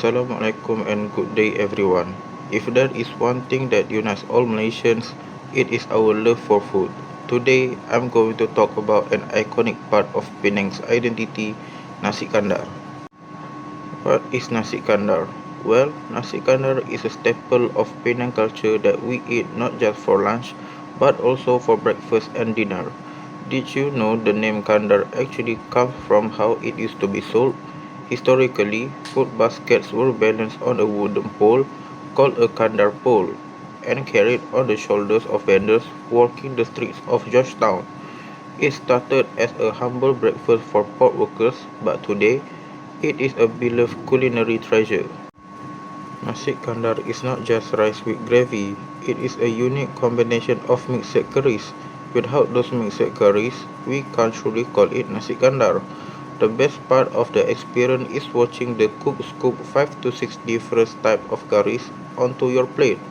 Assalamualaikum and good day everyone. If there is one thing that unites all Malaysians, it is our love for food. Today, I'm going to talk about an iconic part of Penang's identity, Nasi Kandar. What is Nasi Kandar? Well, Nasi Kandar is a staple of Penang culture that we eat not just for lunch, but also for breakfast and dinner. Did you know the name Kandar actually comes from how it used to be sold? Historically, food baskets were balanced on a wooden pole called a kandar pole and carried on the shoulders of vendors walking the streets of Georgetown. It started as a humble breakfast for port workers, but today it is a beloved culinary treasure. Nasi kandar is not just rice with gravy, it is a unique combination of mixed curries. Without those mixed curries, we can't truly call it nasi kandar. The best part of the experience is watching the cook scoop 5 to 6 different types of curries onto your plate.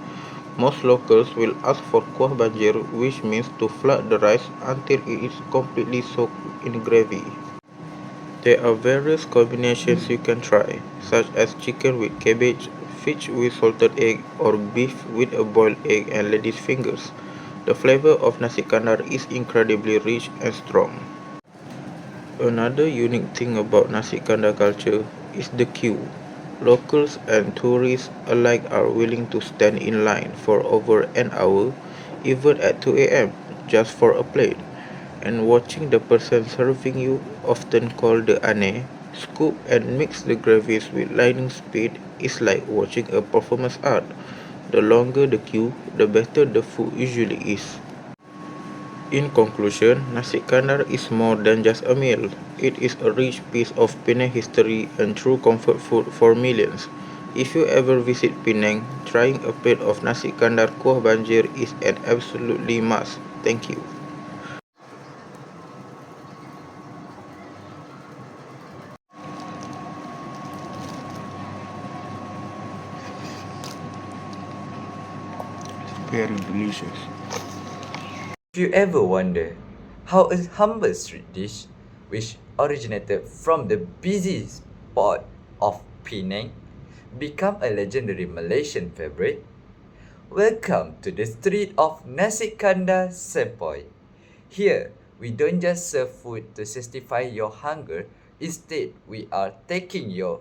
Most locals will ask for kuah banjir, which means to flood the rice until it is completely soaked in gravy. There are various combinations you can try, such as chicken with cabbage, fish with salted egg, or beef with a boiled egg and lady's fingers. The flavor of nasi kandar is incredibly rich and strong. Another unique thing about Nasi Kandar culture is the queue. Locals and tourists alike are willing to stand in line for over an hour, even at 2 a.m., just for a plate. And watching the person serving you, often called the ane, scoop and mix the gravies with lightning speed is like watching a performance art. The longer the queue, the better the food usually is. In conclusion, Nasi Kandar is more than just a meal. It is a rich piece of Penang history and true comfort food for millions. If you ever visit Penang, trying a plate of Nasi Kandar Kuah Banjir is an absolutely must. Thank you. Very delicious. If you ever wonder how a humble street dish, which originated from the busy spot of Penang, become a legendary Malaysian favorite, welcome to the street of Nasi Kandar Sempoi. Here, we don't just serve food to satisfy your hunger, instead we are taking you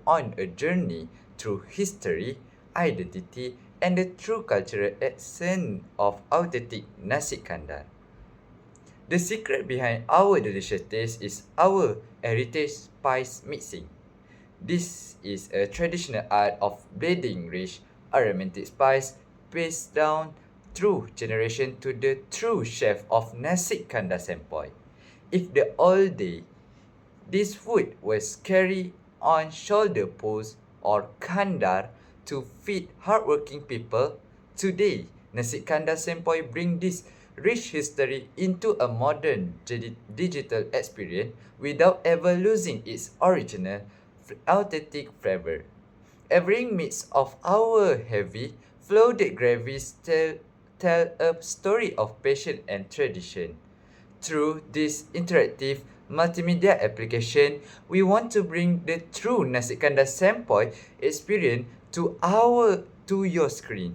on a journey through history, identity, and the true cultural essence of authentic Nasi Kandar. The secret behind our delicious taste is our heritage spice mixing. This is a traditional art of blending rich aromatic spice passed down through generation to the true chef of Nasi Kandar Sempoi. If the old day, this food was carried on shoulder poles or kandar to feed hardworking people, today Nasi Kandar Sempoi bring this rich history into a modern digital experience without ever losing its original authentic flavor. Every mix of our heavy, floated gravies tell a story of passion and tradition. Through this interactive multimedia application, we want to bring the true Nasi Kandar Sempoi experience to your screen.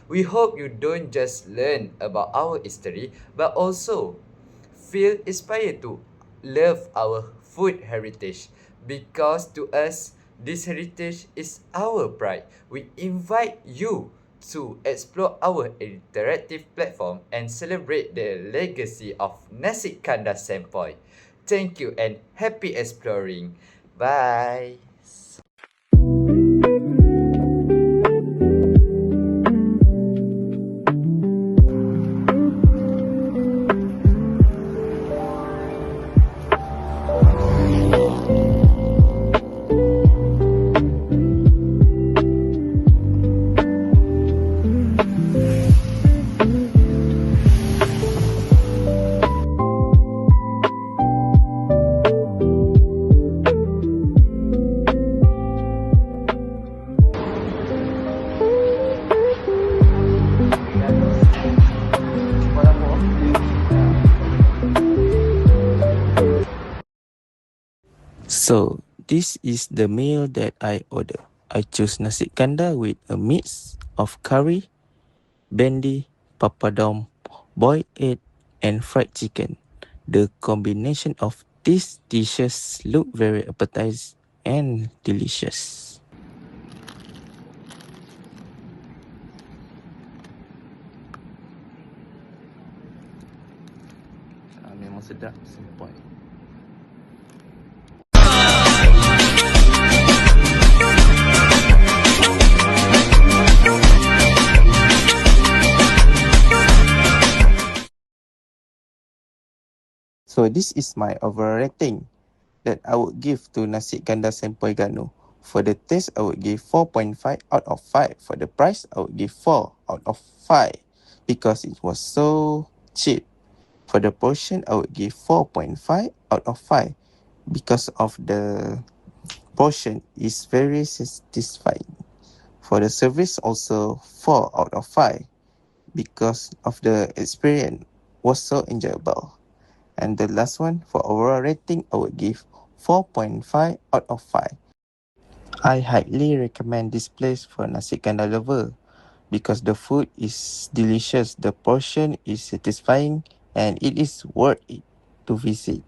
We hope you don't just learn about our history, but also feel inspired to love our food heritage, because to us this heritage is our pride. We invite you to explore our interactive platform and celebrate the legacy of Nasi Kandar Sempoi. Thank you and happy exploring. Bye. So, this is the meal that I order. I choose nasi kandar with a mix of curry, bendi, papadum, boiled egg, and fried chicken. The combination of these dishes look very appetizing and delicious. Memang sedap sempoi. So this is my overall rating that I would give to nasi kandar sempoi Ganu. For the taste, I would give 4.5 out of 5. For the price, I would give 4 out of 5 because it was so cheap. For the portion, I would give 4.5 out of 5 because of the portion is very satisfying. For the service, also 4 out of 5 because of the experience was so enjoyable. And the last one, for overall rating, I would give 4.5 out of 5. I highly recommend this place for nasi kandar lover because the food is delicious, the portion is satisfying, and it is worth it to visit.